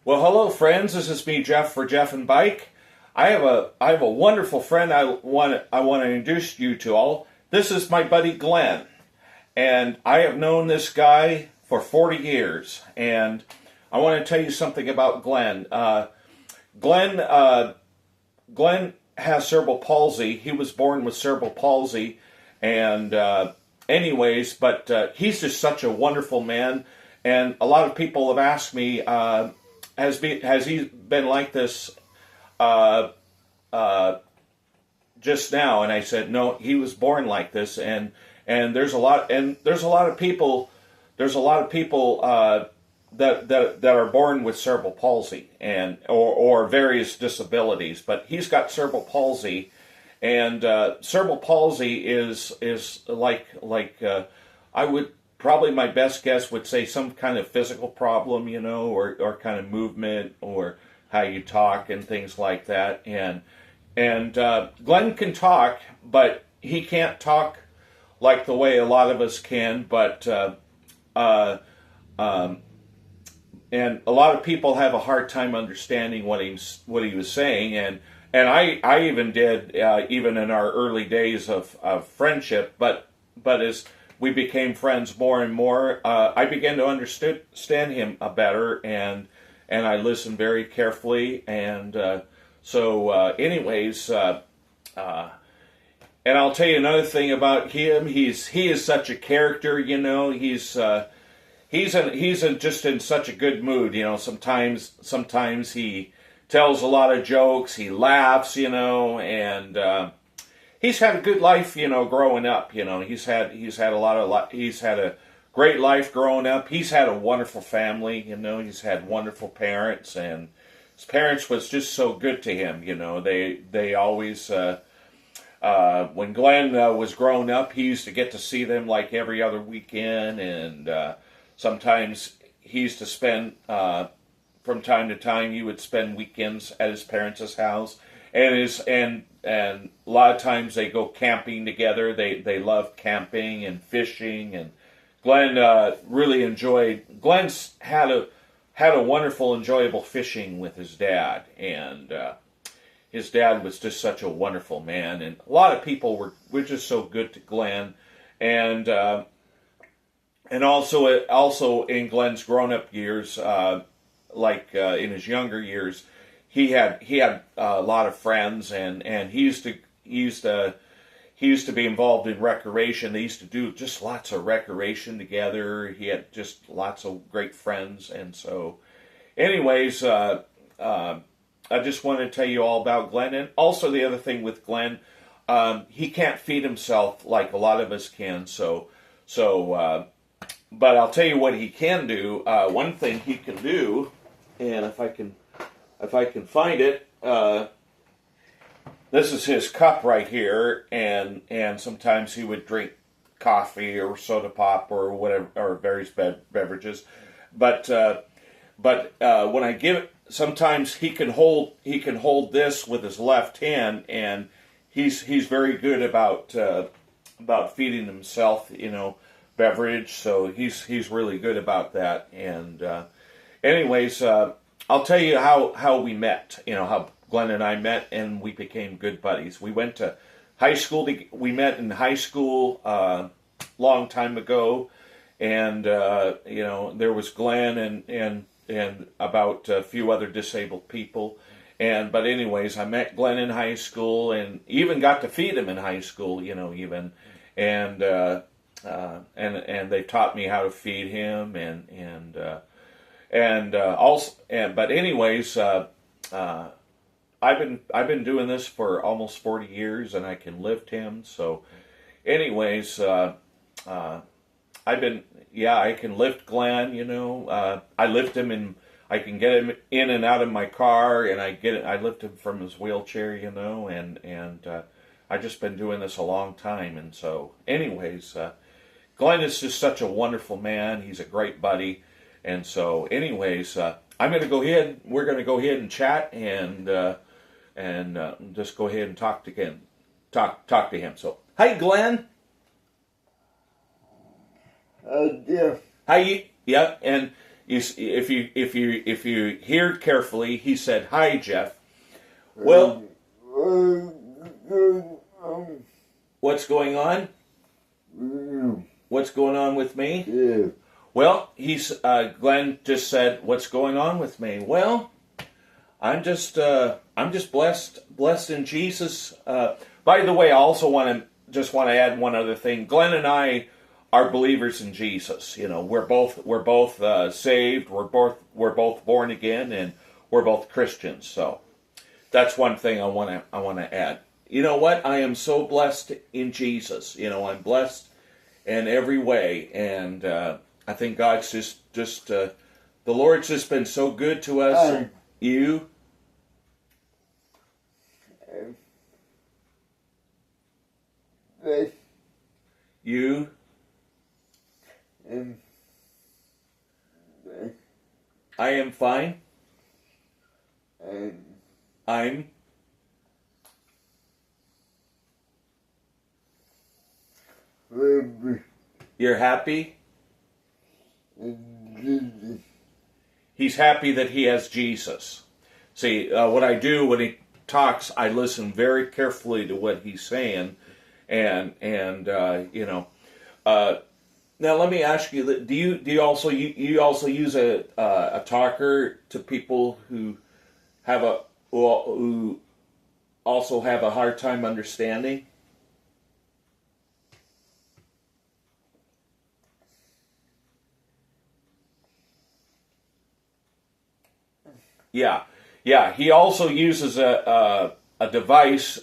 Well, hello, friends. This is me, Jeff, for Jeff and Bike. I have a wonderful friend I want to introduce you to all. This is my buddy Glen, and I have known this guy for 40 years. And I want to tell you something about Glen. Glen has cerebral palsy. He was born with cerebral palsy, and but he's just such a wonderful man. And a lot of people have asked me, has he been like this just now? And I said, no, he was born like this. And there's a lot of people that are born with cerebral palsy or various disabilities. But he's got cerebral palsy, and cerebral palsy is like I would. Probably my best guess would say some kind of physical problem, or kind of movement or how you talk and things like that. And Glen can talk, but he can't talk like the way a lot of us can. But and a lot of people have a hard time understanding what he was saying. And I even did even in our early days of friendship. But as we became friends more and more, I began to understand him better, and I listened very carefully. And anyways, and I'll tell you another thing about him. He is such a character, He's just in such a good mood, Sometimes he tells a lot of jokes. He laughs, and he's had a good life, growing up. He's had a great life growing up. He's had a wonderful family. He's had wonderful parents, and his parents was just so good to him. They always when Glen was growing up, he used to get to see them like every other weekend, and sometimes he used to spend from time to time. He would spend weekends at his parents' house, and a lot of times they go camping together. They love camping and fishing, and Glen really enjoyed. Glen's had a wonderful, enjoyable fishing with his dad, and his dad was just such a wonderful man. And a lot of people were just so good to Glen, and also in Glen's grown up years, in his younger years. He had a lot of friends, and he used to be involved in recreation. They used to do just lots of recreation together. He had just lots of great friends, and so, anyways, I just wanted to tell you all about Glen. And also the other thing with Glen, he can't feed himself like a lot of us can. But I'll tell you what he can do. One thing he can do, and if I can find it, this is his cup right here, and sometimes he would drink coffee or soda pop or whatever, or various beverages. But when I give it, sometimes he can hold this with his left hand, and he's very good about feeding himself, beverage. So he's really good about that. And anyways. I'll tell you how we met, how Glen and I met, and we became good buddies. We went to high school. We met in high school long time ago, and there was Glen and about a few other disabled people. But anyways, I met Glen in high school, and even got to feed him in high school. And they taught me how to feed him, but anyways, I've been doing this for almost 40 years, and I can lift him. So, anyways, I can lift Glen. I lift him, and I can get him in and out of my car, and I lift him from his wheelchair. And I've just been doing this a long time. And so, anyways, Glen is just such a wonderful man. He's a great buddy. And so, anyways, I'm going to go ahead. We're going to go ahead and chat, and just go ahead and talk to him. So, hi, Glen. Yeah. Hi. Yeah, and if you hear carefully, he said, "Hi, Jeff." Well, what's going on? What's going on with me? Yeah. Well, Glenn just said, "What's going on with me?" Well, I'm just blessed in Jesus. By the way, I also want to add one other thing. Glenn and I are believers in Jesus. You know, we're both saved. We're both born again, and we're both Christians. So that's one thing I want to add. You know what? I am so blessed in Jesus. You know, I'm blessed in every way, and I think God's just the Lord's just been so good to us. You. You. I am fine. I'm. You're happy? He's happy that he has Jesus. See, what I do when he talks, I listen very carefully to what he's saying, and you know. Now let me ask you: do you also use a talker to people who also have a hard time understanding? Yeah. He also uses a device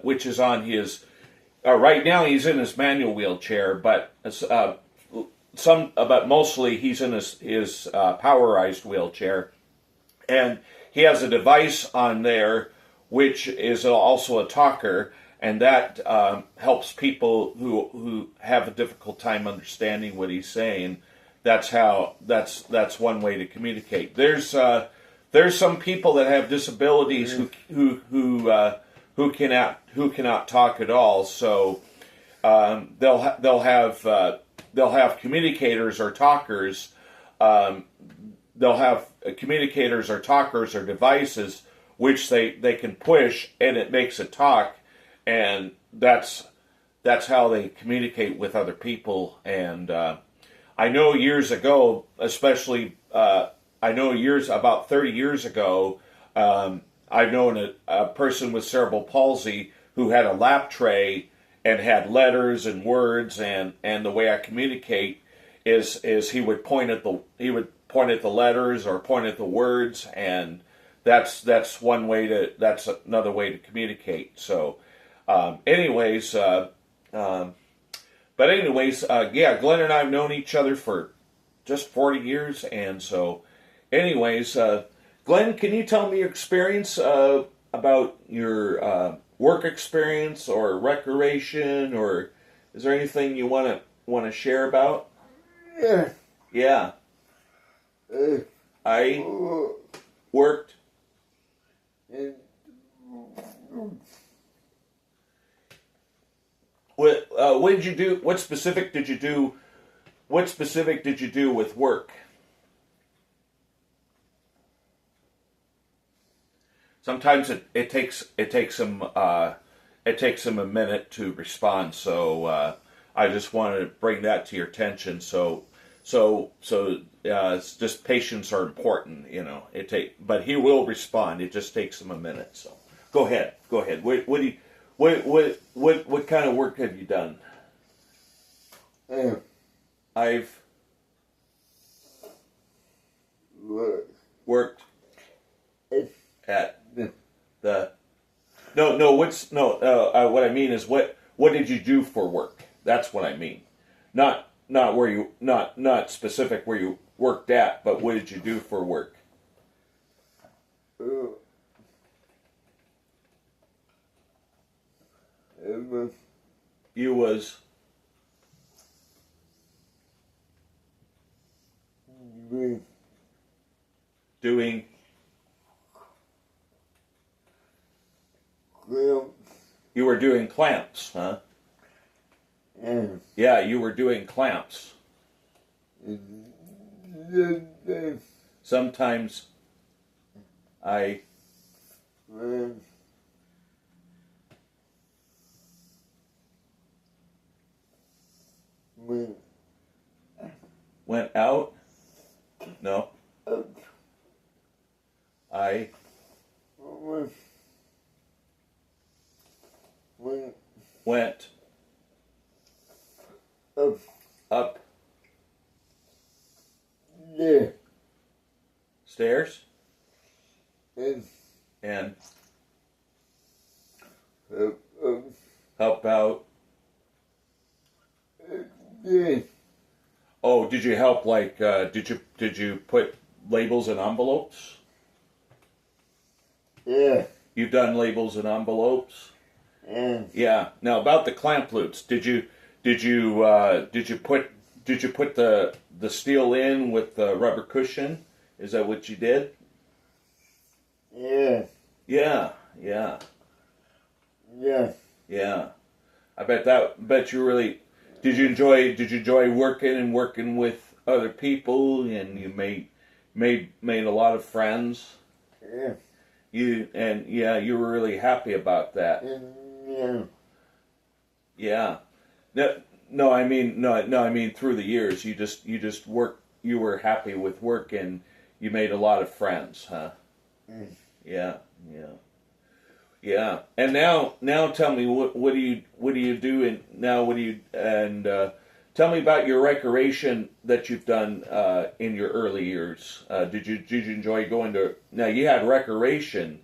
which is on his. Right now, he's in his manual wheelchair, but mostly he's in his powerized wheelchair, and he has a device on there which is also a talker, and that helps people who have a difficult time understanding what he's saying. That's one way to communicate. There's some people that have disabilities who cannot talk at all. So they'll have communicators or talkers. They'll have communicators or talkers or devices which they can push, and it makes it talk, and that's how they communicate with other people. And I know years ago, especially. About 30 years ago, I've known a person with cerebral palsy who had a lap tray and had letters and words, and the way I communicate is he would point at the letters or point at the words, and that's another way to communicate. So, yeah, Glenn and I have known each other for just 40 years, and so. Anyways, Glenn, can you tell me your experience about your work experience or recreation, or is there anything you want to share about? Yeah. Yeah. I worked. What did you do? What specific did you do? What specific did you do with work? Sometimes it takes them a minute to respond. So I just wanted to bring that to your attention. So it's just patience are important, you know. But he will respond. It just takes him a minute. So go ahead. What kind of work have you done? I've worked at what I mean is what did you do for work? That's what I mean. Not where you not specific where you worked at, but what did you do for work? You was doing you were doing clamps, huh? Yeah, you were doing clamps. Sometimes I went out. No. I went up stairs and help out. Oh, did you help? Like, did you put labels in envelopes? Yeah. You've done labels in envelopes. Yeah. Yeah. Now about the clamp loops, did you put the steel in with the rubber cushion? Is that what you did? Yeah. Yeah. Yeah. Yeah. Yeah. Bet you really did you enjoy working with other people, and you made a lot of friends? Yeah. You were really happy about that. Yeah. Yeah. No, I mean through the years you just work, you were happy with work and you made a lot of friends, huh? Yeah. Yeah. And now tell me what do you do tell me about your recreation that you've done in your early years. Did you enjoy going to? Now you had recreation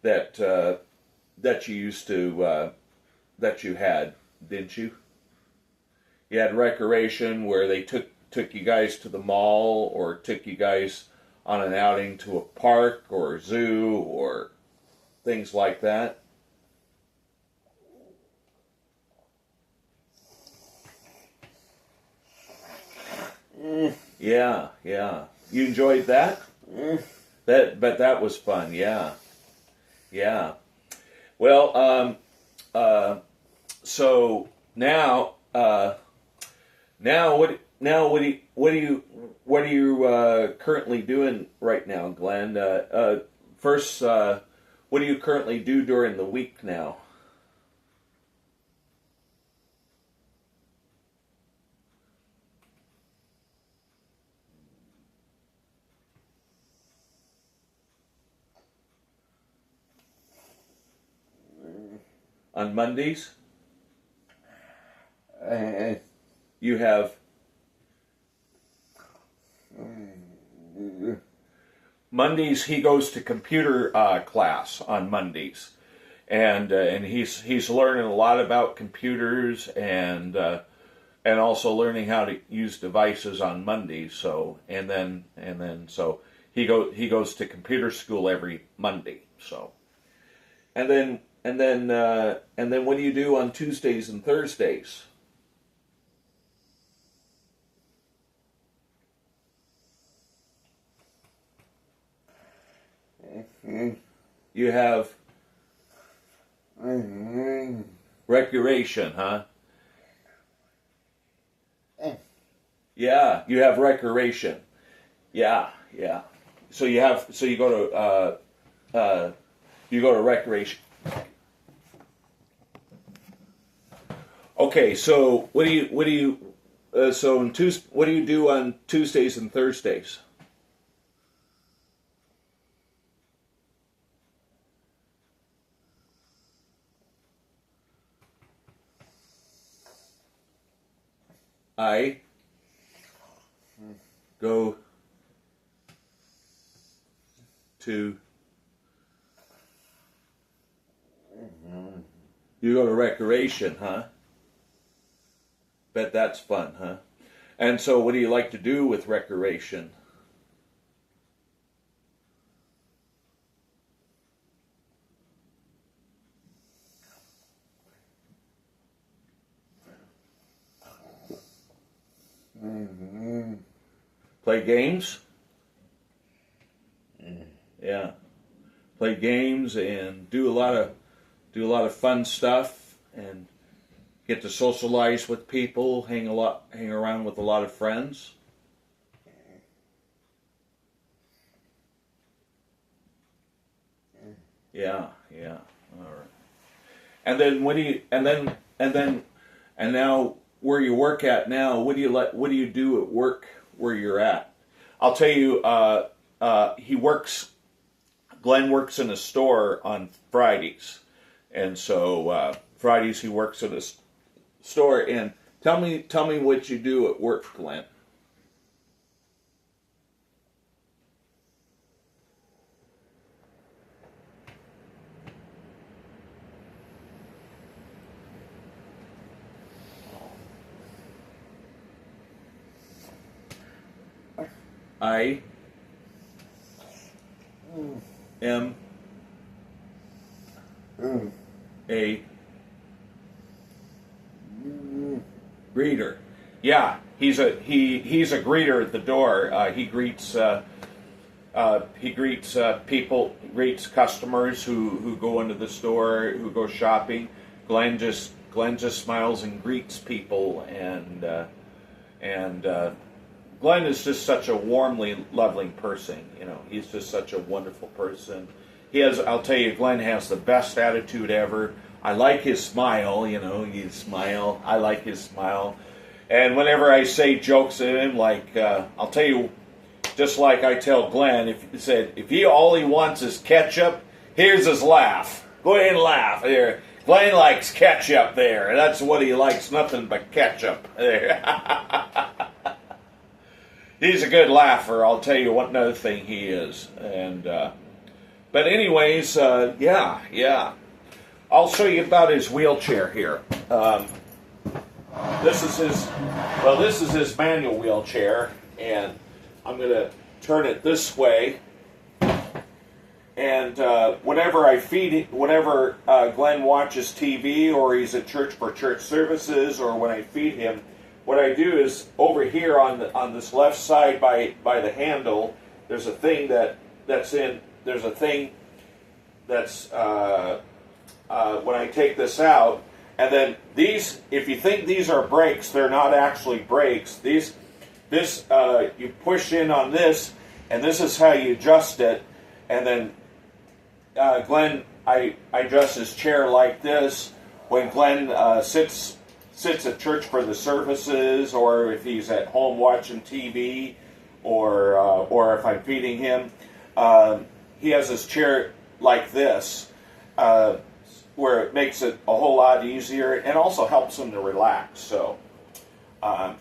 that you used to that you had, didn't you? You had recreation where they took you guys to the mall or took you guys on an outing to a park or a zoo or things like that. Yeah. You enjoyed that? That was fun. Yeah. Well, so now what are you currently doing right now, Glenn? First, what do you currently do during the week now? On Mondays, you have Mondays. He goes to computer class on Mondays, and he's learning a lot about computers and also learning how to use devices on Mondays. So so he goes to computer school every Monday. So and then what do you do on Tuesdays and Thursdays? You have recreation, huh? Yeah, you have recreation. Yeah. So you go to recreation. Okay, so what do you what do you do on Tuesdays and Thursdays? I go to you go to recreation, huh? Bet that's fun, huh? And so what do you like to do with recreation? Play games? Yeah. Play games and do a lot of fun stuff and get to socialize with people, hang around with a lot of friends. Yeah, yeah. All right. And then what do you? And now where you work at now? What do you do at work where you're at? I'll tell you. He works. Glenn works in a store on Fridays, and so Fridays he works at a store. And tell me what you do at work, Glenn. I am a greeter. Yeah, he's a greeter at the door. He greets people, greets customers who go into the store, who go shopping. Glenn just smiles and greets people, and Glenn is just such a warmly loving person. You know, he's just such a wonderful person. I'll tell you, Glenn has the best attitude ever. I like his smile, you know, I like his smile. And whenever I say jokes at him, like, I'll tell you, just like I tell Glenn, if he all he wants is ketchup, here's his laugh. Go ahead and laugh. There. Glenn likes ketchup there. That's what he likes, nothing but ketchup. There. He's a good laugher, I'll tell you another thing he is. And but anyways, yeah. I'll show you about his wheelchair here. This is his manual wheelchair, and I'm going to turn it this way. And whenever Glenn watches TV or he's at church for church services, or when I feed him, what I do is over here on this left side by the handle, there's a thing that's when I take this out, and then these, if you think these are brakes, they're not actually brakes. You push in on this, and this is how you adjust it. And then Glenn, I adjust his chair like this. When Glenn sits at church for the services, or if he's at home watching TV, or if I'm feeding him, he has his chair like this, where it makes it a whole lot easier and also helps him to relax. So,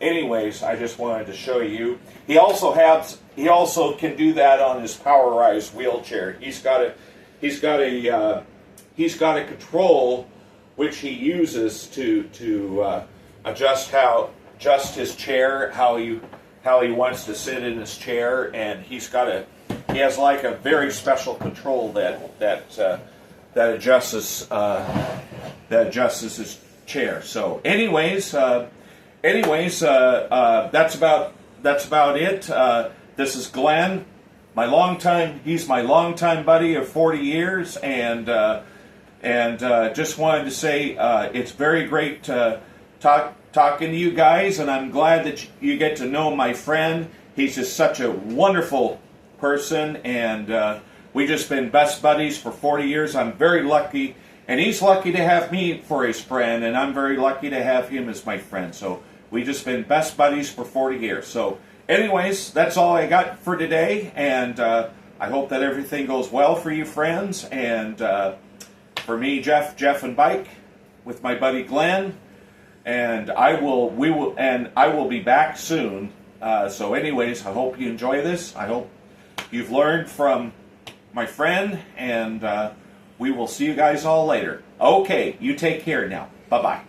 anyways, I just wanted to show you. He also can do that on his Powerized wheelchair. He's got a control which he uses to adjust his chair, how he wants to sit in his chair, and he has like a very special control that adjusts his chair. So, anyways, that's about it. This is Glenn, he's my longtime buddy of 40 years, and just wanted to say it's very great talking to you guys, and I'm glad that you get to know my friend. He's just such a wonderful person, and we've just been best buddies for 40 years. I'm very lucky, and he's lucky to have me for his friend, and I'm very lucky to have him as my friend. So we've just been best buddies for 40 years. So anyways, that's all I got for today, and I hope that everything goes well for you friends, and for me, Jeff and Bike, with my buddy Glenn, and I will be back soon. So anyways, I hope you enjoy this. I hope you've learned from my friend, and we will see you guys all later. Okay, you take care now. Bye-bye.